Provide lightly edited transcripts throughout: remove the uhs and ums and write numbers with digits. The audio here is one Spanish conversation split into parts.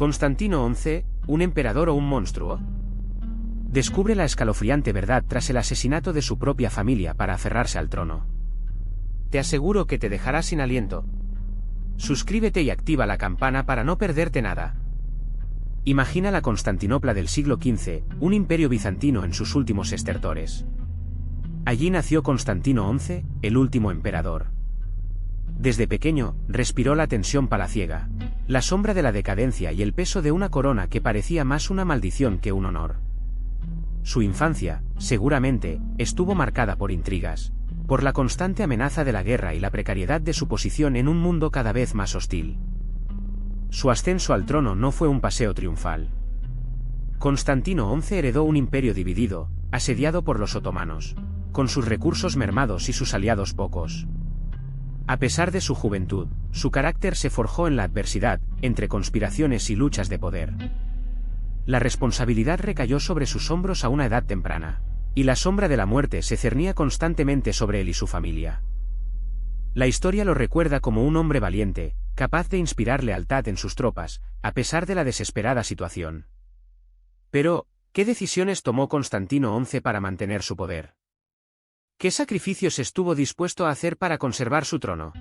¿Constantino XI, un emperador o un monstruo? Descubre la escalofriante verdad tras el asesinato de su propia familia para aferrarse al trono. Te aseguro que te dejará sin aliento. Suscríbete y activa la campana para no perderte nada. Imagina la Constantinopla del siglo XV, un imperio bizantino en sus últimos estertores. Allí nació Constantino XI, el último emperador. Desde pequeño, respiró la tensión palaciega, la sombra de la decadencia y el peso de una corona que parecía más una maldición que un honor. Su infancia, seguramente, estuvo marcada por intrigas, por la constante amenaza de la guerra y la precariedad de su posición en un mundo cada vez más hostil. Su ascenso al trono no fue un paseo triunfal. Constantino XI heredó un imperio dividido, asediado por los otomanos, con sus recursos mermados y sus aliados pocos. A pesar de su juventud, su carácter se forjó en la adversidad, entre conspiraciones y luchas de poder. La responsabilidad recayó sobre sus hombros a una edad temprana, y la sombra de la muerte se cernía constantemente sobre él y su familia. La historia lo recuerda como un hombre valiente, capaz de inspirar lealtad en sus tropas, a pesar de la desesperada situación. Pero, ¿qué decisiones tomó Constantino XI para mantener su poder? ¿Qué sacrificios estuvo dispuesto a hacer para conservar su trono?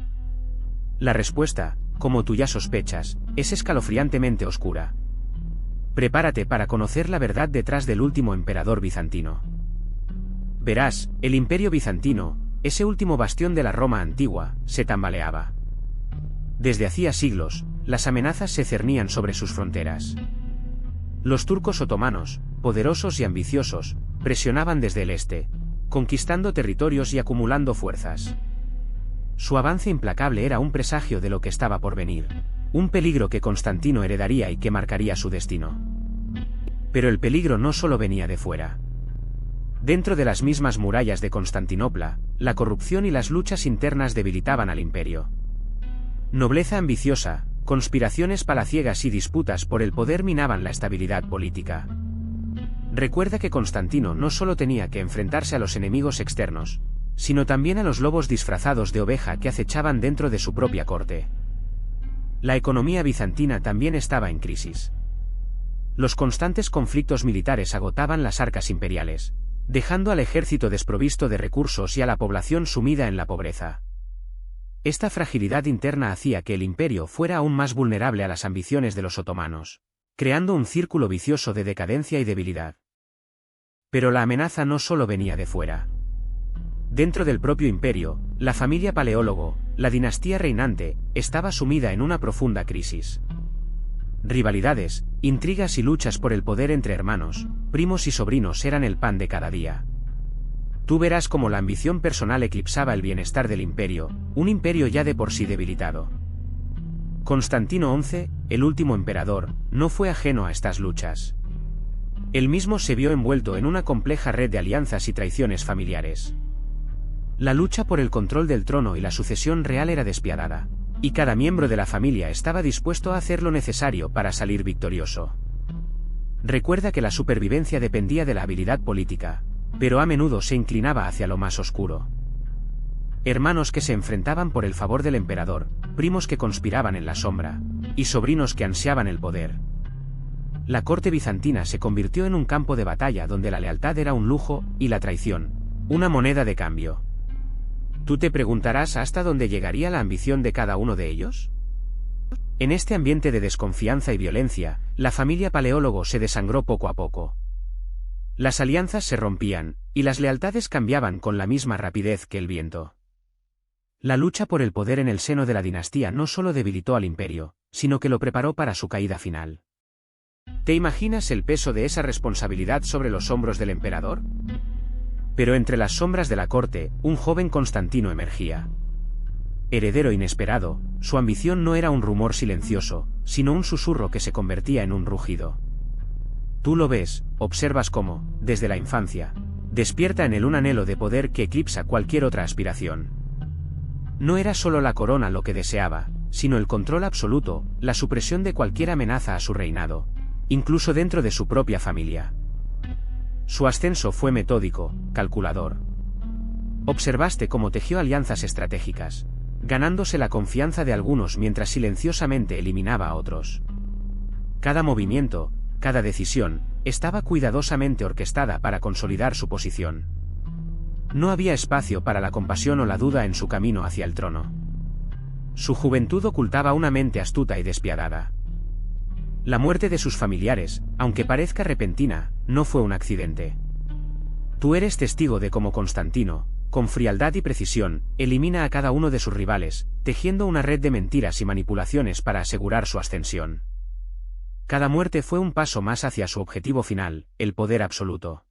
La respuesta, como tú ya sospechas, es escalofriantemente oscura. Prepárate para conocer la verdad detrás del último emperador bizantino. Verás, el imperio bizantino, ese último bastión de la Roma antigua, se tambaleaba. Desde hacía siglos, las amenazas se cernían sobre sus fronteras. Los turcos otomanos, poderosos y ambiciosos, presionaban desde el este, conquistando territorios y acumulando fuerzas. Su avance implacable era un presagio de lo que estaba por venir, un peligro que Constantino heredaría y que marcaría su destino. Pero el peligro no solo venía de fuera. Dentro de las mismas murallas de Constantinopla, la corrupción y las luchas internas debilitaban al imperio. Nobleza ambiciosa, conspiraciones palaciegas y disputas por el poder minaban la estabilidad política. Recuerda que Constantino no solo tenía que enfrentarse a los enemigos externos, sino también a los lobos disfrazados de oveja que acechaban dentro de su propia corte. La economía bizantina también estaba en crisis. Los constantes conflictos militares agotaban las arcas imperiales, dejando al ejército desprovisto de recursos y a la población sumida en la pobreza. Esta fragilidad interna hacía que el imperio fuera aún más vulnerable a las ambiciones de los otomanos, creando un círculo vicioso de decadencia y debilidad. Pero la amenaza no solo venía de fuera. Dentro del propio imperio, la familia Paleólogo, la dinastía reinante, estaba sumida en una profunda crisis. Rivalidades, intrigas y luchas por el poder entre hermanos, primos y sobrinos eran el pan de cada día. Tú verás cómo la ambición personal eclipsaba el bienestar del imperio, un imperio ya de por sí debilitado. Constantino XI, el último emperador, no fue ajeno a estas luchas. Él mismo se vio envuelto en una compleja red de alianzas y traiciones familiares. La lucha por el control del trono y la sucesión real era despiadada, y cada miembro de la familia estaba dispuesto a hacer lo necesario para salir victorioso. Recuerda que la supervivencia dependía de la habilidad política, pero a menudo se inclinaba hacia lo más oscuro. Hermanos que se enfrentaban por el favor del emperador, primos que conspiraban en la sombra, y sobrinos que ansiaban el poder. La corte bizantina se convirtió en un campo de batalla donde la lealtad era un lujo, y la traición, una moneda de cambio. ¿Tú te preguntarás hasta dónde llegaría la ambición de cada uno de ellos? En este ambiente de desconfianza y violencia, la familia Paleólogo se desangró poco a poco. Las alianzas se rompían, y las lealtades cambiaban con la misma rapidez que el viento. La lucha por el poder en el seno de la dinastía no solo debilitó al imperio, sino que lo preparó para su caída final. ¿Te imaginas el peso de esa responsabilidad sobre los hombros del emperador? Pero entre las sombras de la corte, un joven Constantino emergía. Heredero inesperado, su ambición no era un rumor silencioso, sino un susurro que se convertía en un rugido. Tú lo ves, observas cómo, desde la infancia, despierta en él un anhelo de poder que eclipsa cualquier otra aspiración. No era solo la corona lo que deseaba, sino el control absoluto, la supresión de cualquier amenaza a su reinado, incluso dentro de su propia familia. Su ascenso fue metódico, calculador. Observaste cómo tejió alianzas estratégicas, ganándose la confianza de algunos mientras silenciosamente eliminaba a otros. Cada movimiento, cada decisión, estaba cuidadosamente orquestada para consolidar su posición. No había espacio para la compasión o la duda en su camino hacia el trono. Su juventud ocultaba una mente astuta y despiadada. La muerte de sus familiares, aunque parezca repentina, no fue un accidente. Tú eres testigo de cómo Constantino, con frialdad y precisión, elimina a cada uno de sus rivales, tejiendo una red de mentiras y manipulaciones para asegurar su ascensión. Cada muerte fue un paso más hacia su objetivo final, el poder absoluto.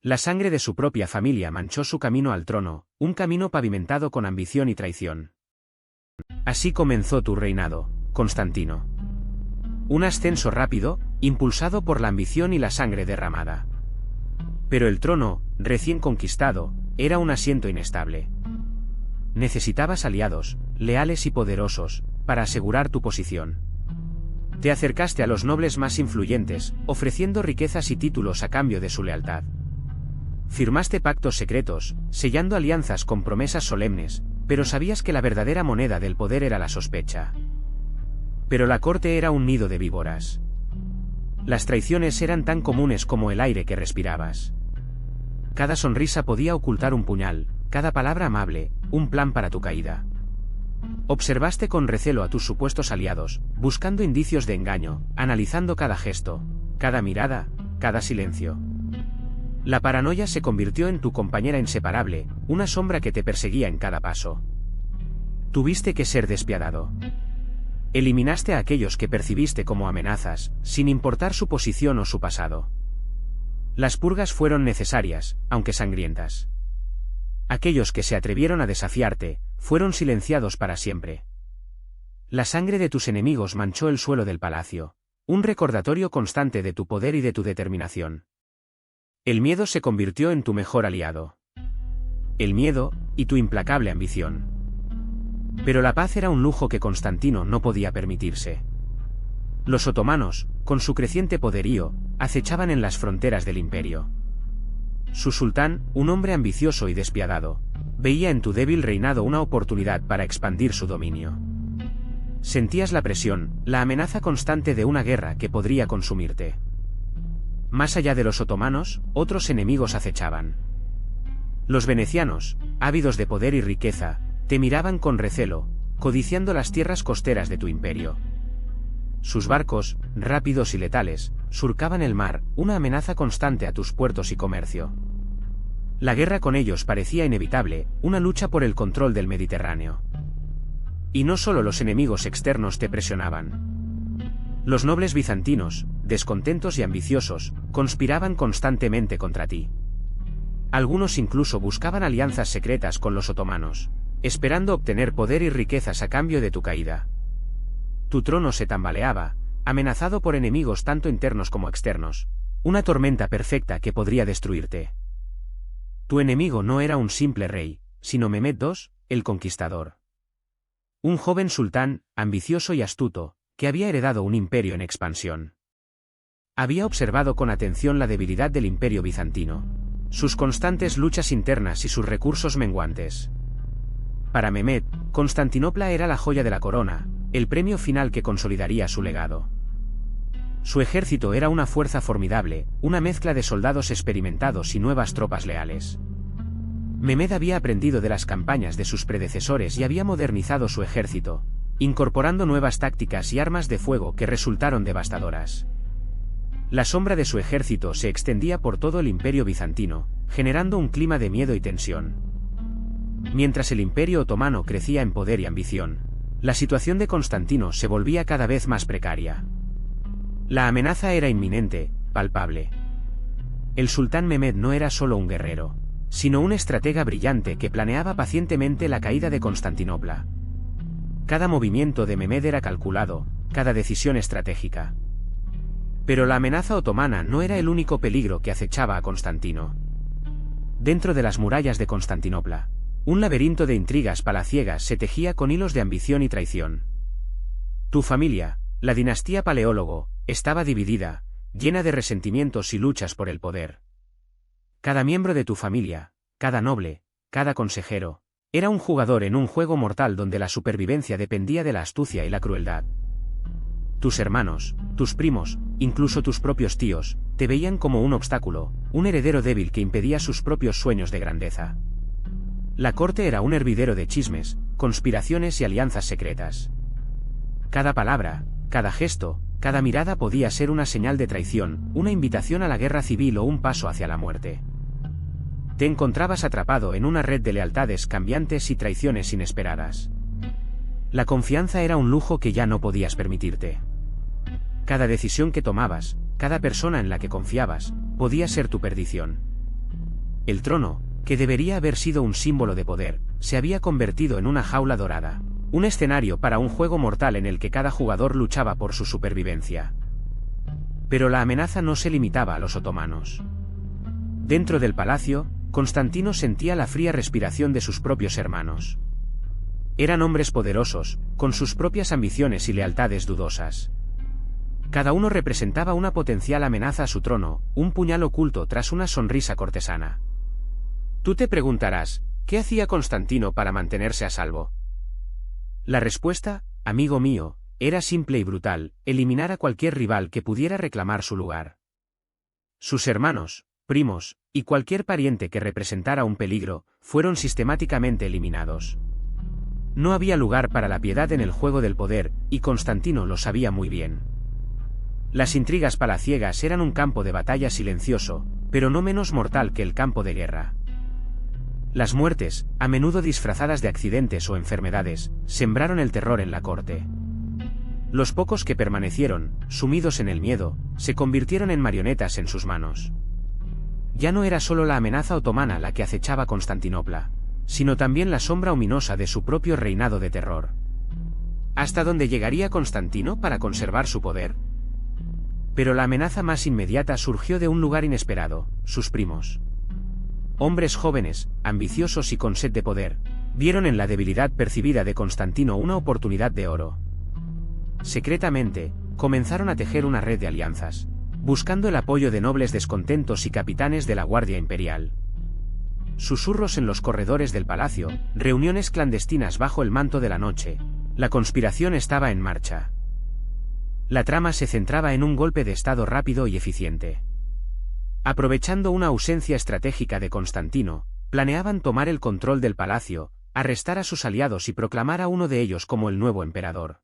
La sangre de su propia familia manchó su camino al trono, un camino pavimentado con ambición y traición. Así comenzó tu reinado, Constantino. Un ascenso rápido, impulsado por la ambición y la sangre derramada. Pero el trono, recién conquistado, era un asiento inestable. Necesitabas aliados, leales y poderosos, para asegurar tu posición. Te acercaste a los nobles más influyentes, ofreciendo riquezas y títulos a cambio de su lealtad. Firmaste pactos secretos, sellando alianzas con promesas solemnes, pero sabías que la verdadera moneda del poder era la sospecha. Pero la corte era un nido de víboras. Las traiciones eran tan comunes como el aire que respirabas. Cada sonrisa podía ocultar un puñal, cada palabra amable, un plan para tu caída. Observaste con recelo a tus supuestos aliados, buscando indicios de engaño, analizando cada gesto, cada mirada, cada silencio. La paranoia se convirtió en tu compañera inseparable, una sombra que te perseguía en cada paso. Tuviste que ser despiadado. Eliminaste a aquellos que percibiste como amenazas, sin importar su posición o su pasado. Las purgas fueron necesarias, aunque sangrientas. Aquellos que se atrevieron a desafiarte, fueron silenciados para siempre. La sangre de tus enemigos manchó el suelo del palacio, un recordatorio constante de tu poder y de tu determinación. El miedo se convirtió en tu mejor aliado. El miedo, y tu implacable ambición. Pero la paz era un lujo que Constantino no podía permitirse. Los otomanos, con su creciente poderío, acechaban en las fronteras del imperio. Su sultán, un hombre ambicioso y despiadado, veía en tu débil reinado una oportunidad para expandir su dominio. Sentías la presión, la amenaza constante de una guerra que podría consumirte. Más allá de los otomanos, otros enemigos acechaban. Los venecianos, ávidos de poder y riqueza, te miraban con recelo, codiciando las tierras costeras de tu imperio. Sus barcos, rápidos y letales, surcaban el mar, una amenaza constante a tus puertos y comercio. La guerra con ellos parecía inevitable, una lucha por el control del Mediterráneo. Y no solo los enemigos externos te presionaban. Los nobles bizantinos, descontentos y ambiciosos, conspiraban constantemente contra ti. Algunos incluso buscaban alianzas secretas con los otomanos, esperando obtener poder y riquezas a cambio de tu caída. Tu trono se tambaleaba, amenazado por enemigos tanto internos como externos, una tormenta perfecta que podría destruirte. Tu enemigo no era un simple rey, sino Mehmed II, el Conquistador. Un joven sultán, ambicioso y astuto, que había heredado un imperio en expansión. Había observado con atención la debilidad del imperio bizantino, sus constantes luchas internas y sus recursos menguantes. Para Mehmed, Constantinopla era la joya de la corona, el premio final que consolidaría su legado. Su ejército era una fuerza formidable, una mezcla de soldados experimentados y nuevas tropas leales. Mehmed había aprendido de las campañas de sus predecesores y había modernizado su ejército, incorporando nuevas tácticas y armas de fuego que resultaron devastadoras. La sombra de su ejército se extendía por todo el imperio bizantino, generando un clima de miedo y tensión. Mientras el imperio otomano crecía en poder y ambición, la situación de Constantino se volvía cada vez más precaria. La amenaza era inminente, palpable. El sultán Mehmed no era solo un guerrero, sino un estratega brillante que planeaba pacientemente la caída de Constantinopla. Cada movimiento de Mehmed era calculado, cada decisión estratégica. Pero la amenaza otomana no era el único peligro que acechaba a Constantino. Dentro de las murallas de Constantinopla, un laberinto de intrigas palaciegas se tejía con hilos de ambición y traición. Tu familia, la dinastía Paleólogo, estaba dividida, llena de resentimientos y luchas por el poder. Cada miembro de tu familia, cada noble, cada consejero, era un jugador en un juego mortal donde la supervivencia dependía de la astucia y la crueldad. Tus hermanos, tus primos, incluso tus propios tíos, te veían como un obstáculo, un heredero débil que impedía sus propios sueños de grandeza. La corte era un hervidero de chismes, conspiraciones y alianzas secretas. Cada palabra, cada gesto, cada mirada podía ser una señal de traición, una invitación a la guerra civil o un paso hacia la muerte. Te encontrabas atrapado en una red de lealtades cambiantes y traiciones inesperadas. La confianza era un lujo que ya no podías permitirte. Cada decisión que tomabas, cada persona en la que confiabas, podía ser tu perdición. El trono, que debería haber sido un símbolo de poder, se había convertido en una jaula dorada, un escenario para un juego mortal en el que cada jugador luchaba por su supervivencia. Pero la amenaza no se limitaba a los otomanos. Dentro del palacio, Constantino sentía la fría respiración de sus propios hermanos. Eran hombres poderosos, con sus propias ambiciones y lealtades dudosas. Cada uno representaba una potencial amenaza a su trono, un puñal oculto tras una sonrisa cortesana. Tú te preguntarás, ¿qué hacía Constantino para mantenerse a salvo? La respuesta, amigo mío, era simple y brutal: eliminar a cualquier rival que pudiera reclamar su lugar. Sus hermanos, primos, y cualquier pariente que representara un peligro, fueron sistemáticamente eliminados. No había lugar para la piedad en el juego del poder, y Constantino lo sabía muy bien. Las intrigas palaciegas eran un campo de batalla silencioso, pero no menos mortal que el campo de guerra. Las muertes, a menudo disfrazadas de accidentes o enfermedades, sembraron el terror en la corte. Los pocos que permanecieron, sumidos en el miedo, se convirtieron en marionetas en sus manos. Ya no era solo la amenaza otomana la que acechaba Constantinopla, sino también la sombra ominosa de su propio reinado de terror. ¿Hasta dónde llegaría Constantino para conservar su poder? Pero la amenaza más inmediata surgió de un lugar inesperado: sus primos. Hombres jóvenes, ambiciosos y con sed de poder, vieron en la debilidad percibida de Constantino una oportunidad de oro. Secretamente, comenzaron a tejer una red de alianzas, buscando el apoyo de nobles descontentos y capitanes de la Guardia Imperial. Susurros en los corredores del palacio, reuniones clandestinas bajo el manto de la noche. La conspiración estaba en marcha. La trama se centraba en un golpe de estado rápido y eficiente. Aprovechando una ausencia estratégica de Constantino, planeaban tomar el control del palacio, arrestar a sus aliados y proclamar a uno de ellos como el nuevo emperador.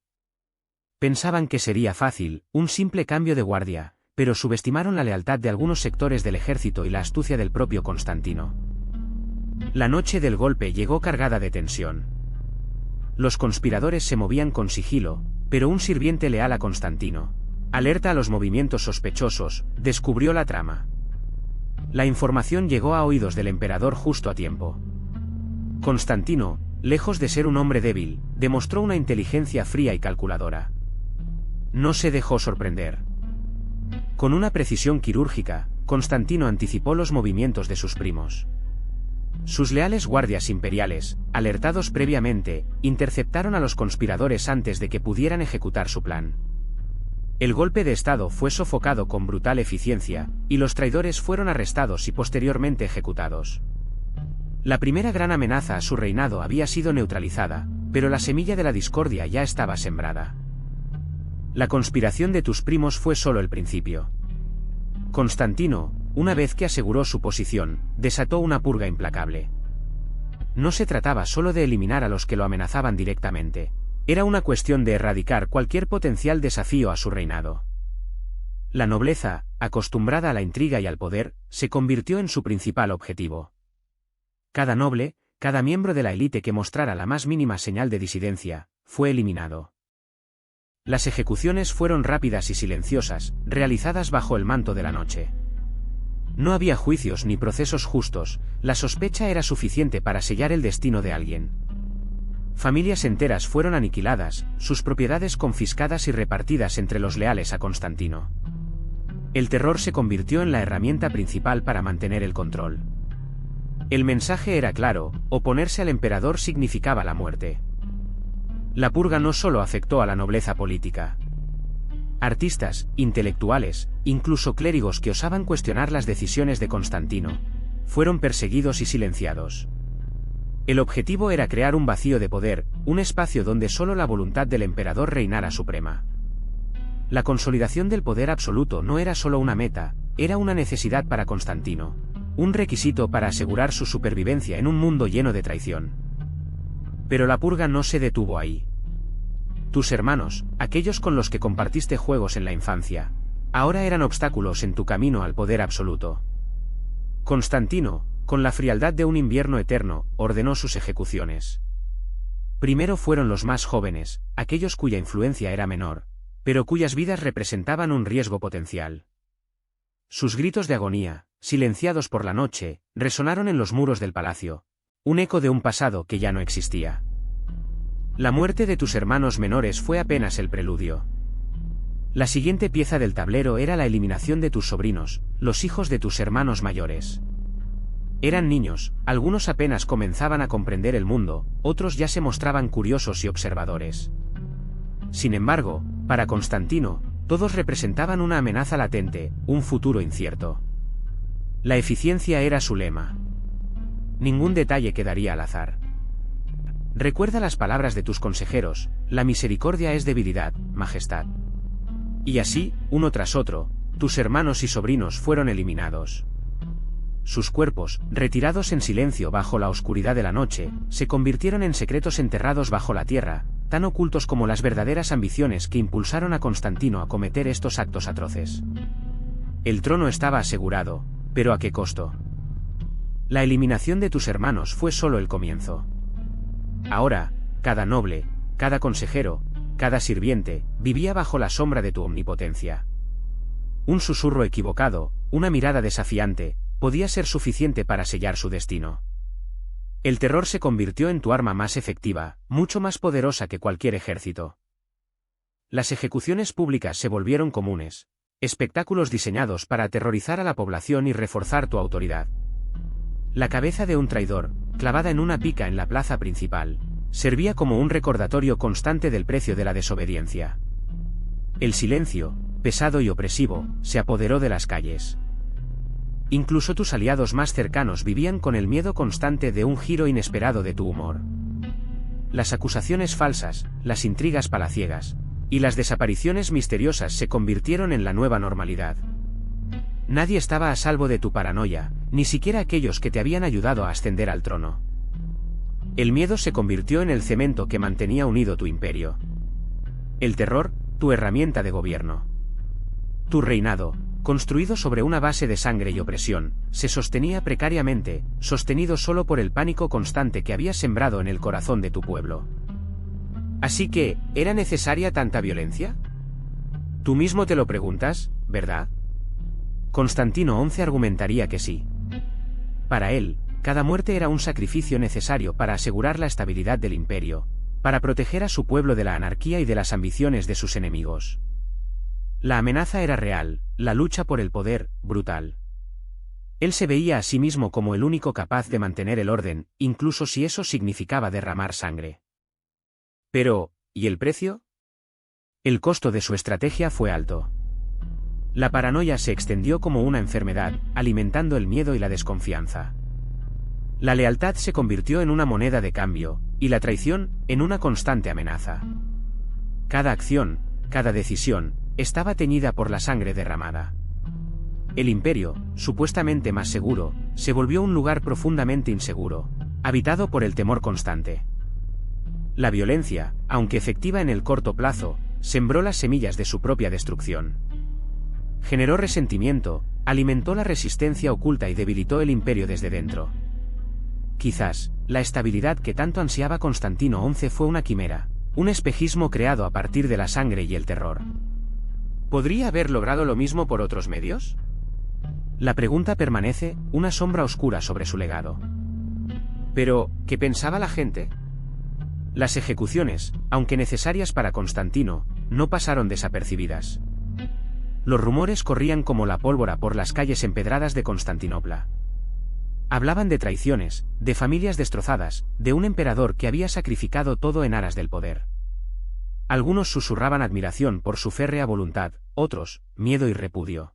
Pensaban que sería fácil, un simple cambio de guardia, pero subestimaron la lealtad de algunos sectores del ejército y la astucia del propio Constantino. La noche del golpe llegó cargada de tensión. Los conspiradores se movían con sigilo, pero un sirviente leal a Constantino, alerta a los movimientos sospechosos, descubrió la trama. La información llegó a oídos del emperador justo a tiempo. Constantino, lejos de ser un hombre débil, demostró una inteligencia fría y calculadora. No se dejó sorprender. Con una precisión quirúrgica, Constantino anticipó los movimientos de sus primos. Sus leales guardias imperiales, alertados previamente, interceptaron a los conspiradores antes de que pudieran ejecutar su plan. El golpe de estado fue sofocado con brutal eficiencia, y los traidores fueron arrestados y posteriormente ejecutados. La primera gran amenaza a su reinado había sido neutralizada, pero la semilla de la discordia ya estaba sembrada. La conspiración de tus primos fue solo el principio. Constantino, una vez que aseguró su posición, desató una purga implacable. No se trataba solo de eliminar a los que lo amenazaban directamente. Era una cuestión de erradicar cualquier potencial desafío a su reinado. La nobleza, acostumbrada a la intriga y al poder, se convirtió en su principal objetivo. Cada noble, cada miembro de la élite que mostrara la más mínima señal de disidencia, fue eliminado. Las ejecuciones fueron rápidas y silenciosas, realizadas bajo el manto de la noche. No había juicios ni procesos justos, la sospecha era suficiente para sellar el destino de alguien. Familias enteras fueron aniquiladas, sus propiedades confiscadas y repartidas entre los leales a Constantino. El terror se convirtió en la herramienta principal para mantener el control. El mensaje era claro: oponerse al emperador significaba la muerte. La purga no solo afectó a la nobleza política. Artistas, intelectuales, incluso clérigos que osaban cuestionar las decisiones de Constantino, fueron perseguidos y silenciados. El objetivo era crear un vacío de poder, un espacio donde solo la voluntad del emperador reinara suprema. La consolidación del poder absoluto no era solo una meta, era una necesidad para Constantino. Un requisito para asegurar su supervivencia en un mundo lleno de traición. Pero la purga no se detuvo ahí. Tus hermanos, aquellos con los que compartiste juegos en la infancia, ahora eran obstáculos en tu camino al poder absoluto. Constantino, con la frialdad de un invierno eterno, ordenó sus ejecuciones. Primero fueron los más jóvenes, aquellos cuya influencia era menor, pero cuyas vidas representaban un riesgo potencial. Sus gritos de agonía, silenciados por la noche, resonaron en los muros del palacio, un eco de un pasado que ya no existía. La muerte de tus hermanos menores fue apenas el preludio. La siguiente pieza del tablero era la eliminación de tus sobrinos, los hijos de tus hermanos mayores. Eran niños, algunos apenas comenzaban a comprender el mundo, otros ya se mostraban curiosos y observadores. Sin embargo, para Constantino, todos representaban una amenaza latente, un futuro incierto. La eficiencia era su lema. Ningún detalle quedaría al azar. Recuerda las palabras de tus consejeros: la misericordia es debilidad, majestad. Y así, uno tras otro, tus hermanos y sobrinos fueron eliminados. Sus cuerpos, retirados en silencio bajo la oscuridad de la noche, se convirtieron en secretos enterrados bajo la tierra, tan ocultos como las verdaderas ambiciones que impulsaron a Constantino a cometer estos actos atroces. El trono estaba asegurado, pero ¿a qué costo? La eliminación de tus hermanos fue solo el comienzo. Ahora, cada noble, cada consejero, cada sirviente, vivía bajo la sombra de tu omnipotencia. Un susurro equivocado, una mirada desafiante, podía ser suficiente para sellar su destino. El terror se convirtió en tu arma más efectiva, mucho más poderosa que cualquier ejército. Las ejecuciones públicas se volvieron comunes, espectáculos diseñados para aterrorizar a la población y reforzar tu autoridad. La cabeza de un traidor, clavada en una pica en la plaza principal, servía como un recordatorio constante del precio de la desobediencia. El silencio, pesado y opresivo, se apoderó de las calles. Incluso tus aliados más cercanos vivían con el miedo constante de un giro inesperado de tu humor. Las acusaciones falsas, las intrigas palaciegas, y las desapariciones misteriosas se convirtieron en la nueva normalidad. Nadie estaba a salvo de tu paranoia, ni siquiera aquellos que te habían ayudado a ascender al trono. El miedo se convirtió en el cemento que mantenía unido tu imperio. El terror, tu herramienta de gobierno. Tu reinado, construido sobre una base de sangre y opresión, se sostenía precariamente, sostenido solo por el pánico constante que habías sembrado en el corazón de tu pueblo. Así que, ¿era necesaria tanta violencia? Tú mismo te lo preguntas, ¿verdad? Constantino XI argumentaría que sí. Para él, cada muerte era un sacrificio necesario para asegurar la estabilidad del imperio, para proteger a su pueblo de la anarquía y de las ambiciones de sus enemigos. La amenaza era real, la lucha por el poder, brutal. Él se veía a sí mismo como el único capaz de mantener el orden, incluso si eso significaba derramar sangre. Pero, ¿y el precio? El costo de su estrategia fue alto. La paranoia se extendió como una enfermedad, alimentando el miedo y la desconfianza. La lealtad se convirtió en una moneda de cambio, y la traición, en una constante amenaza. Cada acción, cada decisión, estaba teñida por la sangre derramada. El imperio, supuestamente más seguro, se volvió un lugar profundamente inseguro, habitado por el temor constante. La violencia, aunque efectiva en el corto plazo, sembró las semillas de su propia destrucción. Generó resentimiento, alimentó la resistencia oculta y debilitó el imperio desde dentro. Quizás, la estabilidad que tanto ansiaba Constantino XI fue una quimera, un espejismo creado a partir de la sangre y el terror. ¿Podría haber logrado lo mismo por otros medios? La pregunta permanece, una sombra oscura sobre su legado. Pero, ¿qué pensaba la gente? Las ejecuciones, aunque necesarias para Constantino, no pasaron desapercibidas. Los rumores corrían como la pólvora por las calles empedradas de Constantinopla. Hablaban de traiciones, de familias destrozadas, de un emperador que había sacrificado todo en aras del poder. Algunos susurraban admiración por su férrea voluntad, otros, miedo y repudio.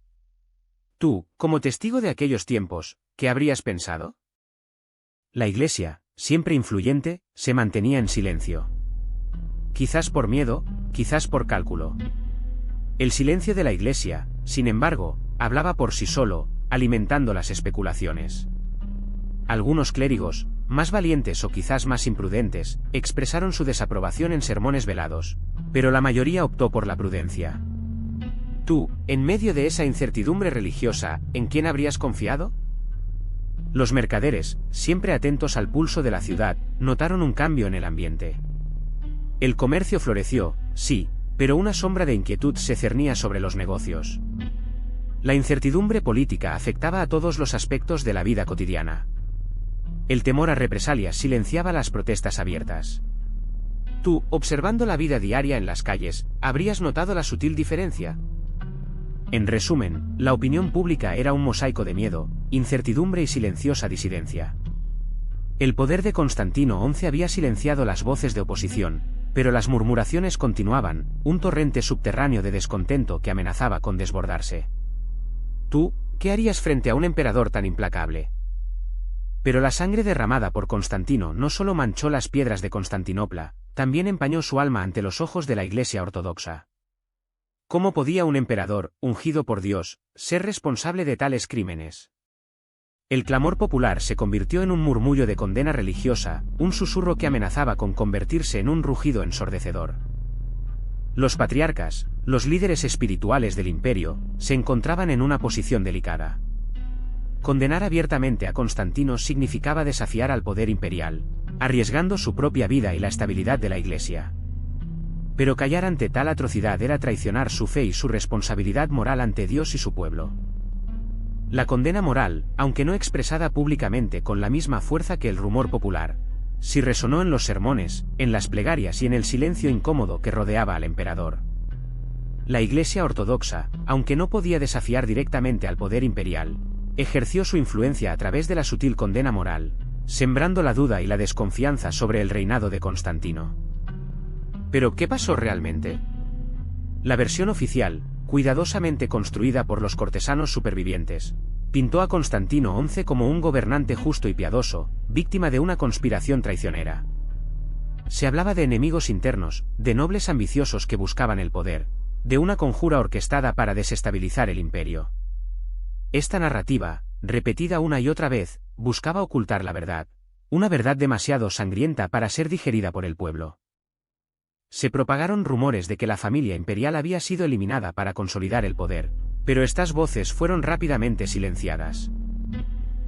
Tú, como testigo de aquellos tiempos, ¿qué habrías pensado? La Iglesia, siempre influyente, se mantenía en silencio. Quizás por miedo, quizás por cálculo. El silencio de la Iglesia, sin embargo, hablaba por sí solo, alimentando las especulaciones. Algunos clérigos, más valientes o quizás más imprudentes, expresaron su desaprobación en sermones velados, pero la mayoría optó por la prudencia. Tú, en medio de esa incertidumbre religiosa, ¿en quién habrías confiado? Los mercaderes, siempre atentos al pulso de la ciudad, notaron un cambio en el ambiente. El comercio floreció, sí, pero una sombra de inquietud se cernía sobre los negocios. La incertidumbre política afectaba a todos los aspectos de la vida cotidiana. El temor a represalias silenciaba las protestas abiertas. Tú, observando la vida diaria en las calles, ¿habrías notado la sutil diferencia? En resumen, la opinión pública era un mosaico de miedo, incertidumbre y silenciosa disidencia. El poder de Constantino XI había silenciado las voces de oposición, pero las murmuraciones continuaban, un torrente subterráneo de descontento que amenazaba con desbordarse. ¿Tú, qué harías frente a un emperador tan implacable? Pero la sangre derramada por Constantino no solo manchó las piedras de Constantinopla, también empañó su alma ante los ojos de la Iglesia ortodoxa. ¿Cómo podía un emperador, ungido por Dios, ser responsable de tales crímenes? El clamor popular se convirtió en un murmullo de condena religiosa, un susurro que amenazaba con convertirse en un rugido ensordecedor. Los patriarcas, los líderes espirituales del imperio, se encontraban en una posición delicada. Condenar abiertamente a Constantino significaba desafiar al poder imperial, arriesgando su propia vida y la estabilidad de la Iglesia. Pero callar ante tal atrocidad era traicionar su fe y su responsabilidad moral ante Dios y su pueblo. La condena moral, aunque no expresada públicamente con la misma fuerza que el rumor popular, sí resonó en los sermones, en las plegarias y en el silencio incómodo que rodeaba al emperador. La Iglesia ortodoxa, aunque no podía desafiar directamente al poder imperial, ejerció su influencia a través de la sutil condena moral, sembrando la duda y la desconfianza sobre el reinado de Constantino. ¿Pero qué pasó realmente? La versión oficial, cuidadosamente construida por los cortesanos supervivientes, pintó a Constantino XI como un gobernante justo y piadoso, víctima de una conspiración traicionera. Se hablaba de enemigos internos, de nobles ambiciosos que buscaban el poder, de una conjura orquestada para desestabilizar el imperio. Esta narrativa, repetida una y otra vez, buscaba ocultar la verdad, una verdad demasiado sangrienta para ser digerida por el pueblo. Se propagaron rumores de que la familia imperial había sido eliminada para consolidar el poder, pero estas voces fueron rápidamente silenciadas.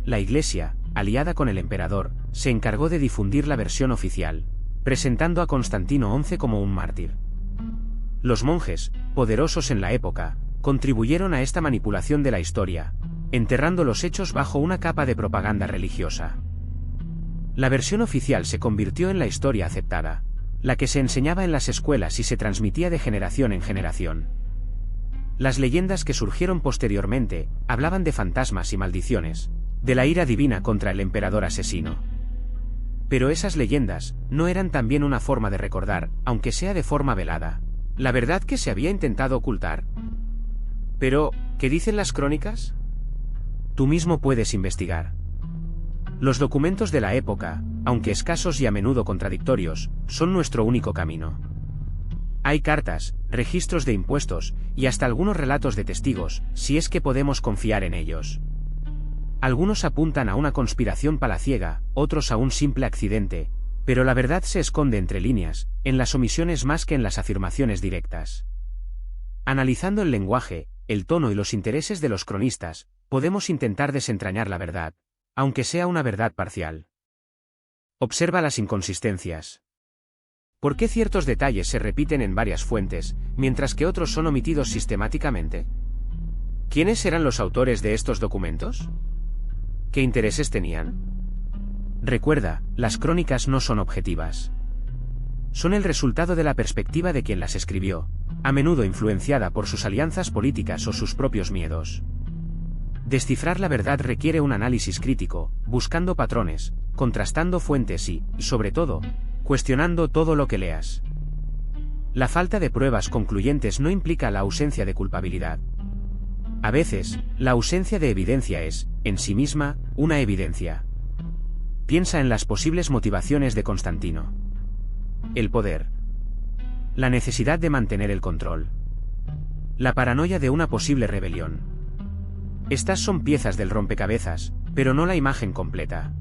La Iglesia, aliada con el emperador, se encargó de difundir la versión oficial, presentando a Constantino XI como un mártir. Los monjes, poderosos en la época, contribuyeron a esta manipulación de la historia, enterrando los hechos bajo una capa de propaganda religiosa. La versión oficial se convirtió en la historia aceptada, la que se enseñaba en las escuelas y se transmitía de generación en generación. Las leyendas que surgieron posteriormente hablaban de fantasmas y maldiciones, de la ira divina contra el emperador asesino. Pero esas leyendas no eran también una forma de recordar, aunque sea de forma velada, la verdad que se había intentado ocultar. Pero, ¿qué dicen las crónicas? Tú mismo puedes investigar. Los documentos de la época, aunque escasos y a menudo contradictorios, son nuestro único camino. Hay cartas, registros de impuestos, y hasta algunos relatos de testigos, si es que podemos confiar en ellos. Algunos apuntan a una conspiración palaciega, otros a un simple accidente, pero la verdad se esconde entre líneas, en las omisiones más que en las afirmaciones directas. Analizando el lenguaje, el tono y los intereses de los cronistas, podemos intentar desentrañar la verdad, aunque sea una verdad parcial. Observa las inconsistencias. ¿Por qué ciertos detalles se repiten en varias fuentes, mientras que otros son omitidos sistemáticamente? ¿Quiénes eran los autores de estos documentos? ¿Qué intereses tenían? Recuerda, las crónicas no son objetivas. Son el resultado de la perspectiva de quien las escribió, a menudo influenciada por sus alianzas políticas o sus propios miedos. Descifrar la verdad requiere un análisis crítico, buscando patrones, contrastando fuentes y, sobre todo, cuestionando todo lo que leas. La falta de pruebas concluyentes no implica la ausencia de culpabilidad. A veces, la ausencia de evidencia es, en sí misma, una evidencia. Piensa en las posibles motivaciones de Constantino. El poder. La necesidad de mantener el control. La paranoia de una posible rebelión. Estas son piezas del rompecabezas, pero no la imagen completa.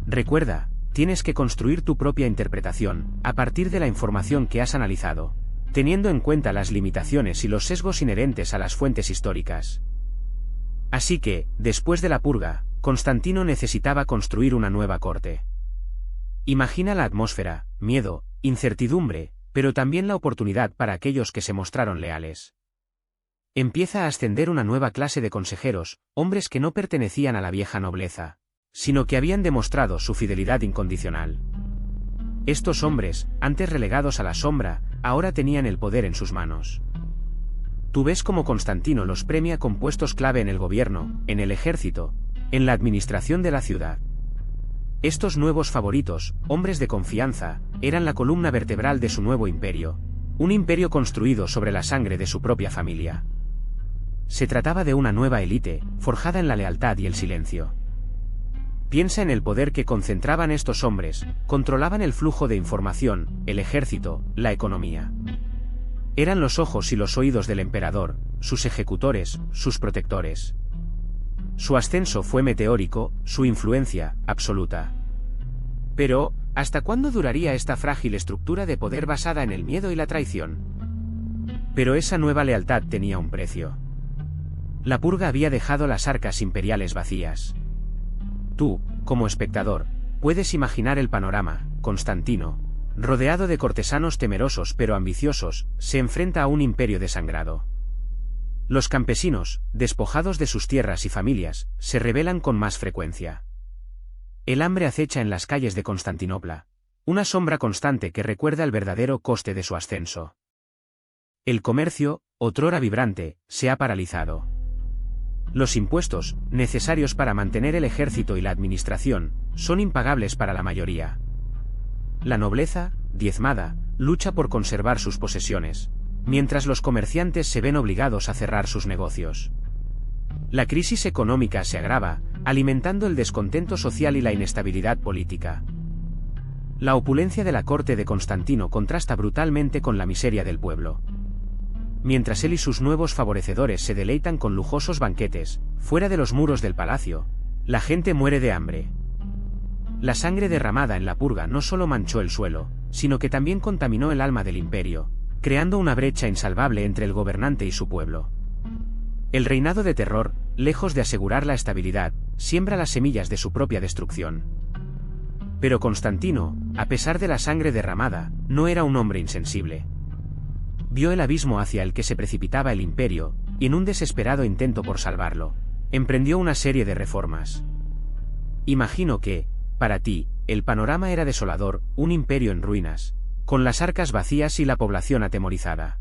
Recuerda, tienes que construir tu propia interpretación, a partir de la información que has analizado, teniendo en cuenta las limitaciones y los sesgos inherentes a las fuentes históricas. Así que, después de la purga, Constantino necesitaba construir una nueva corte. Imagina la atmósfera, miedo, incertidumbre, pero también la oportunidad para aquellos que se mostraron leales. Empieza a ascender una nueva clase de consejeros, hombres que no pertenecían a la vieja nobleza, sino que habían demostrado su fidelidad incondicional. Estos hombres, antes relegados a la sombra, ahora tenían el poder en sus manos. Tú ves cómo Constantino los premia con puestos clave en el gobierno, en el ejército, en la administración de la ciudad. Estos nuevos favoritos, hombres de confianza, eran la columna vertebral de su nuevo imperio, un imperio construido sobre la sangre de su propia familia. Se trataba de una nueva élite, forjada en la lealtad y el silencio. Piensa en el poder que concentraban estos hombres, controlaban el flujo de información, el ejército, la economía. Eran los ojos y los oídos del emperador, sus ejecutores, sus protectores. Su ascenso fue meteórico, su influencia, absoluta. Pero, ¿hasta cuándo duraría esta frágil estructura de poder basada en el miedo y la traición? Pero esa nueva lealtad tenía un precio. La purga había dejado las arcas imperiales vacías. Tú, como espectador, puedes imaginar el panorama. Constantino, rodeado de cortesanos temerosos pero ambiciosos, se enfrenta a un imperio desangrado. Los campesinos, despojados de sus tierras y familias, se rebelan con más frecuencia. El hambre acecha en las calles de Constantinopla, una sombra constante que recuerda el verdadero coste de su ascenso. El comercio, otrora vibrante, se ha paralizado. Los impuestos, necesarios para mantener el ejército y la administración, son impagables para la mayoría. La nobleza, diezmada, lucha por conservar sus posesiones, mientras los comerciantes se ven obligados a cerrar sus negocios. La crisis económica se agrava, alimentando el descontento social y la inestabilidad política. La opulencia de la corte de Constantino contrasta brutalmente con la miseria del pueblo. Mientras él y sus nuevos favorecedores se deleitan con lujosos banquetes, fuera de los muros del palacio, la gente muere de hambre. La sangre derramada en la purga no solo manchó el suelo, sino que también contaminó el alma del imperio, creando una brecha insalvable entre el gobernante y su pueblo. El reinado de terror, lejos de asegurar la estabilidad, siembra las semillas de su propia destrucción. Pero Constantino, a pesar de la sangre derramada, no era un hombre insensible. Vio el abismo hacia el que se precipitaba el imperio, y en un desesperado intento por salvarlo, emprendió una serie de reformas. Imagino que, para ti, el panorama era desolador, un imperio en ruinas, con las arcas vacías y la población atemorizada.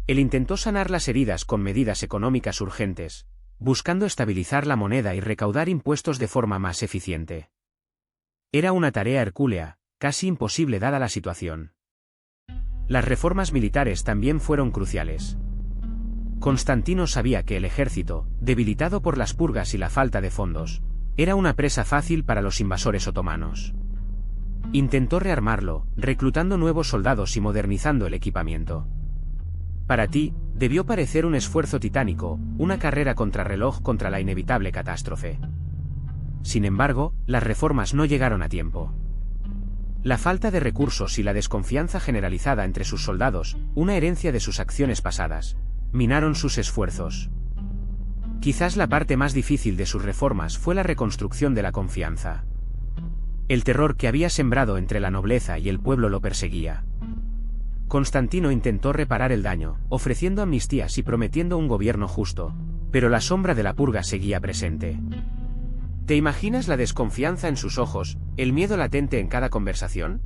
Él intentó sanar las heridas con medidas económicas urgentes, buscando estabilizar la moneda y recaudar impuestos de forma más eficiente. Era una tarea hercúlea, casi imposible dada la situación. Las reformas militares también fueron cruciales. Constantino sabía que el ejército, debilitado por las purgas y la falta de fondos, era una presa fácil para los invasores otomanos. Intentó rearmarlo, reclutando nuevos soldados y modernizando el equipamiento. Para ti, debió parecer un esfuerzo titánico, una carrera contrarreloj contra la inevitable catástrofe. Sin embargo, las reformas no llegaron a tiempo. La falta de recursos y la desconfianza generalizada entre sus soldados, una herencia de sus acciones pasadas, minaron sus esfuerzos. Quizás la parte más difícil de sus reformas fue la reconstrucción de la confianza. El terror que había sembrado entre la nobleza y el pueblo lo perseguía. Constantino intentó reparar el daño, ofreciendo amnistías y prometiendo un gobierno justo, pero la sombra de la purga seguía presente. ¿Te imaginas la desconfianza en sus ojos, el miedo latente en cada conversación?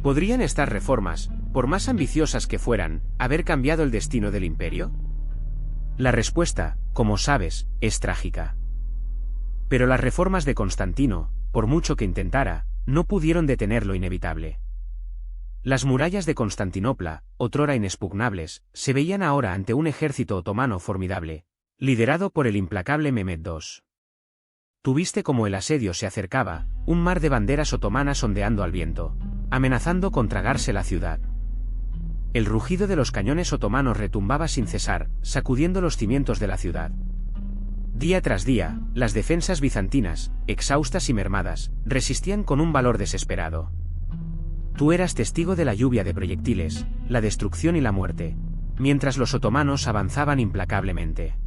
¿Podrían estas reformas, por más ambiciosas que fueran, haber cambiado el destino del imperio? La respuesta, como sabes, es trágica. Pero las reformas de Constantino, por mucho que intentara, no pudieron detener lo inevitable. Las murallas de Constantinopla, otrora inexpugnables, se veían ahora ante un ejército otomano formidable, liderado por el implacable Mehmed II. Tuviste como el asedio se acercaba, un mar de banderas otomanas ondeando al viento, amenazando con tragarse la ciudad. El rugido de los cañones otomanos retumbaba sin cesar, sacudiendo los cimientos de la ciudad. Día tras día, las defensas bizantinas, exhaustas y mermadas, resistían con un valor desesperado. Tú eras testigo de la lluvia de proyectiles, la destrucción y la muerte, mientras los otomanos avanzaban implacablemente.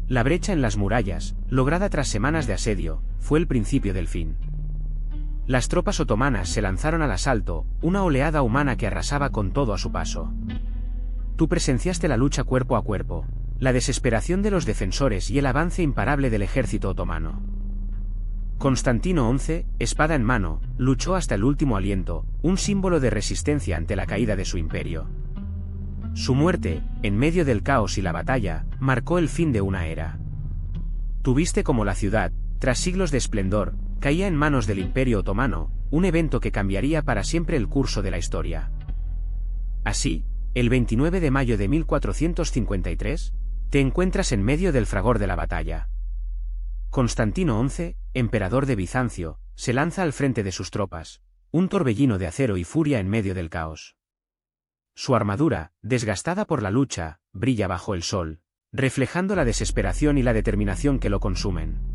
La brecha en las murallas, lograda tras semanas de asedio, fue el principio del fin. Las tropas otomanas se lanzaron al asalto, una oleada humana que arrasaba con todo a su paso. Tú presenciaste la lucha cuerpo a cuerpo, la desesperación de los defensores y el avance imparable del ejército otomano. Constantino XI, espada en mano, luchó hasta el último aliento, un símbolo de resistencia ante la caída de su imperio. Su muerte, en medio del caos y la batalla, marcó el fin de una era. Tuviste como la ciudad, tras siglos de esplendor, caía en manos del Imperio Otomano, un evento que cambiaría para siempre el curso de la historia. Así, el 29 de mayo de 1453, te encuentras en medio del fragor de la batalla. Constantino XI, emperador de Bizancio, se lanza al frente de sus tropas, un torbellino de acero y furia en medio del caos. Su armadura, desgastada por la lucha, brilla bajo el sol, reflejando la desesperación y la determinación que lo consumen.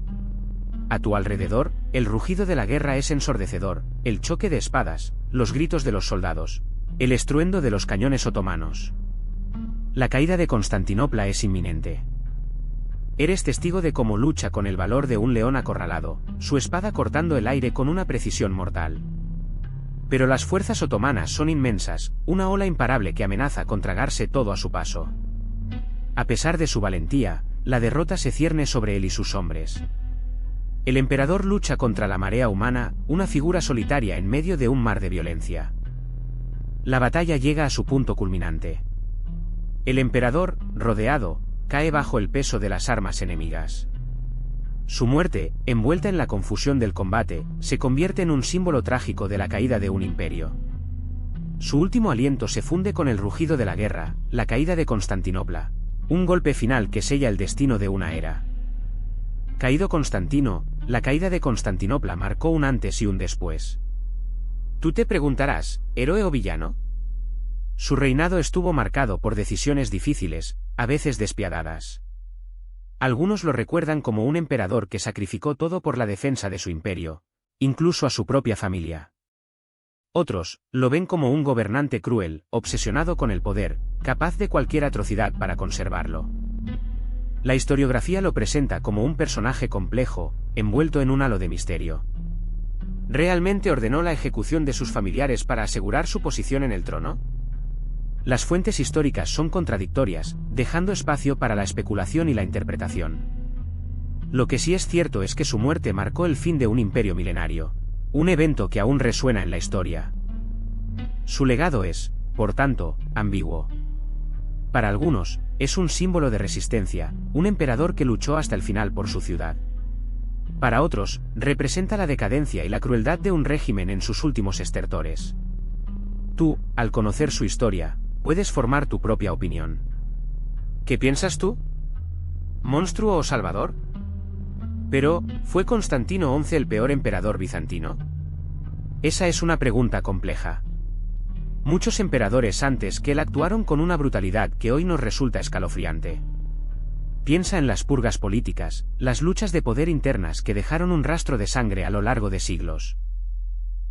A tu alrededor, el rugido de la guerra es ensordecedor, el choque de espadas, los gritos de los soldados, el estruendo de los cañones otomanos. La caída de Constantinopla es inminente. Eres testigo de cómo lucha con el valor de un león acorralado, su espada cortando el aire con una precisión mortal. Pero las fuerzas otomanas son inmensas, una ola imparable que amenaza con tragarse todo a su paso. A pesar de su valentía, la derrota se cierne sobre él y sus hombres. El emperador lucha contra la marea humana, una figura solitaria en medio de un mar de violencia. La batalla llega a su punto culminante. El emperador, rodeado, cae bajo el peso de las armas enemigas. Su muerte, envuelta en la confusión del combate, se convierte en un símbolo trágico de la caída de un imperio. Su último aliento se funde con el rugido de la guerra, la caída de Constantinopla, un golpe final que sella el destino de una era. Caído Constantino, la caída de Constantinopla marcó un antes y un después. Tú te preguntarás, ¿héroe o villano? Su reinado estuvo marcado por decisiones difíciles, a veces despiadadas. Algunos lo recuerdan como un emperador que sacrificó todo por la defensa de su imperio, incluso a su propia familia. Otros lo ven como un gobernante cruel, obsesionado con el poder, capaz de cualquier atrocidad para conservarlo. La historiografía lo presenta como un personaje complejo, envuelto en un halo de misterio. ¿Realmente ordenó la ejecución de sus familiares para asegurar su posición en el trono? Las fuentes históricas son contradictorias, dejando espacio para la especulación y la interpretación. Lo que sí es cierto es que su muerte marcó el fin de un imperio milenario, un evento que aún resuena en la historia. Su legado es, por tanto, ambiguo. Para algunos, es un símbolo de resistencia, un emperador que luchó hasta el final por su ciudad. Para otros, representa la decadencia y la crueldad de un régimen en sus últimos estertores. Tú, al conocer su historia, puedes formar tu propia opinión. ¿Qué piensas tú? ¿Monstruo o salvador? Pero, ¿fue Constantino XI el peor emperador bizantino? Esa es una pregunta compleja. Muchos emperadores antes que él actuaron con una brutalidad que hoy nos resulta escalofriante. Piensa en las purgas políticas, las luchas de poder internas que dejaron un rastro de sangre a lo largo de siglos.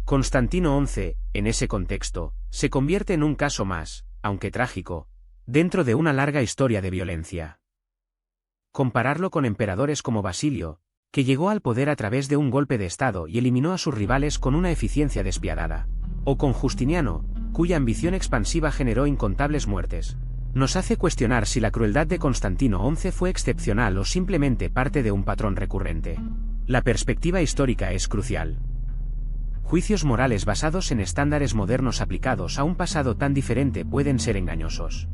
Constantino XI, en ese contexto, se convierte en un caso más, aunque trágico, dentro de una larga historia de violencia. Compararlo con emperadores como Basilio, que llegó al poder a través de un golpe de estado y eliminó a sus rivales con una eficiencia despiadada, o con Justiniano, cuya ambición expansiva generó incontables muertes, nos hace cuestionar si la crueldad de Constantino XI fue excepcional o simplemente parte de un patrón recurrente. La perspectiva histórica es crucial. Juicios morales basados en estándares modernos aplicados a un pasado tan diferente pueden ser engañosos.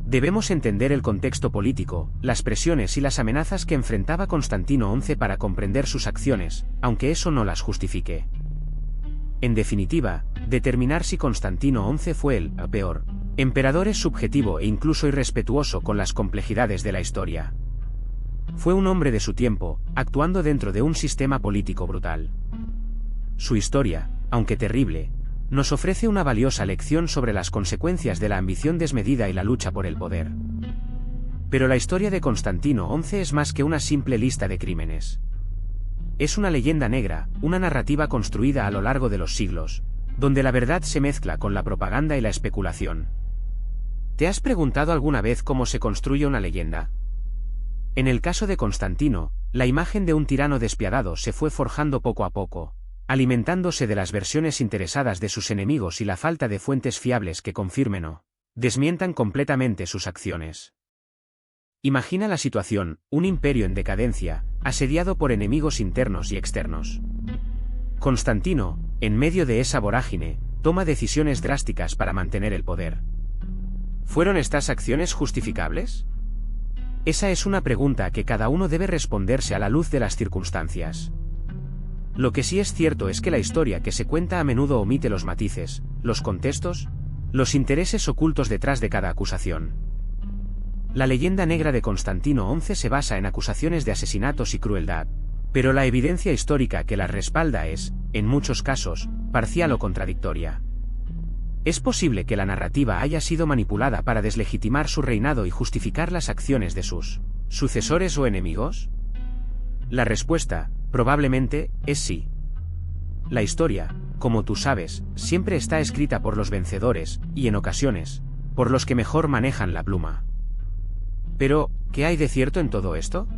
Debemos entender el contexto político, las presiones y las amenazas que enfrentaba Constantino XI para comprender sus acciones, aunque eso no las justifique. En definitiva, determinar si Constantino XI fue el peor emperador es subjetivo e incluso irrespetuoso con las complejidades de la historia. Fue un hombre de su tiempo, actuando dentro de un sistema político brutal. Su historia, aunque terrible, nos ofrece una valiosa lección sobre las consecuencias de la ambición desmedida y la lucha por el poder. Pero la historia de Constantino XI es más que una simple lista de crímenes. Es una leyenda negra, una narrativa construida a lo largo de los siglos, donde la verdad se mezcla con la propaganda y la especulación. ¿Te has preguntado alguna vez cómo se construye una leyenda? En el caso de Constantino, la imagen de un tirano despiadado se fue forjando poco a poco, alimentándose de las versiones interesadas de sus enemigos y la falta de fuentes fiables que confirmen o desmientan completamente sus acciones. Imagina la situación: un imperio en decadencia, asediado por enemigos internos y externos. Constantino, en medio de esa vorágine, toma decisiones drásticas para mantener el poder. ¿Fueron estas acciones justificables? Esa es una pregunta que cada uno debe responderse a la luz de las circunstancias. Lo que sí es cierto es que la historia que se cuenta a menudo omite los matices, los contextos, los intereses ocultos detrás de cada acusación. La leyenda negra de Constantino XI se basa en acusaciones de asesinatos y crueldad, pero la evidencia histórica que las respalda es, en muchos casos, parcial o contradictoria. ¿Es posible que la narrativa haya sido manipulada para deslegitimar su reinado y justificar las acciones de sus sucesores o enemigos? La respuesta, probablemente, es sí. La historia, como tú sabes, siempre está escrita por los vencedores, y en ocasiones, por los que mejor manejan la pluma. Pero, ¿qué hay de cierto en todo esto?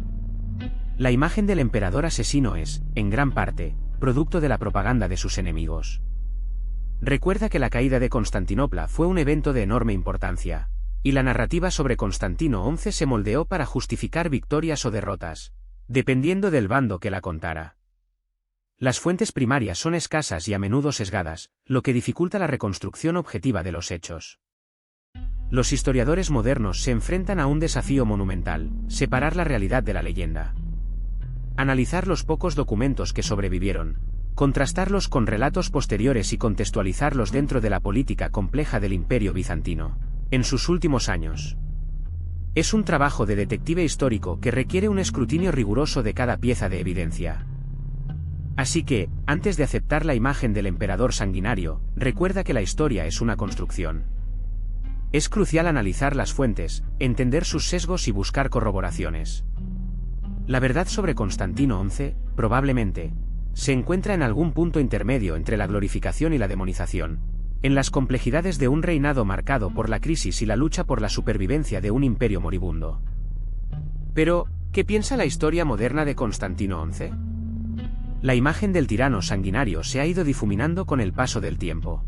La imagen del emperador asesino es, en gran parte, producto de la propaganda de sus enemigos. Recuerda que la caída de Constantinopla fue un evento de enorme importancia, y la narrativa sobre Constantino XI se moldeó para justificar victorias o derrotas, dependiendo del bando que la contara. Las fuentes primarias son escasas y a menudo sesgadas, lo que dificulta la reconstrucción objetiva de los hechos. Los historiadores modernos se enfrentan a un desafío monumental: separar la realidad de la leyenda. Analizar los pocos documentos que sobrevivieron, contrastarlos con relatos posteriores y contextualizarlos dentro de la política compleja del Imperio bizantino en sus últimos años. Es un trabajo de detective histórico que requiere un escrutinio riguroso de cada pieza de evidencia. Así que, antes de aceptar la imagen del emperador sanguinario, recuerda que la historia es una construcción. Es crucial analizar las fuentes, entender sus sesgos y buscar corroboraciones. La verdad sobre Constantino XI, probablemente, se encuentra en algún punto intermedio entre la glorificación y la demonización, en las complejidades de un reinado marcado por la crisis y la lucha por la supervivencia de un imperio moribundo. Pero, ¿qué piensa la historia moderna de Constantino XI? La imagen del tirano sanguinario se ha ido difuminando con el paso del tiempo.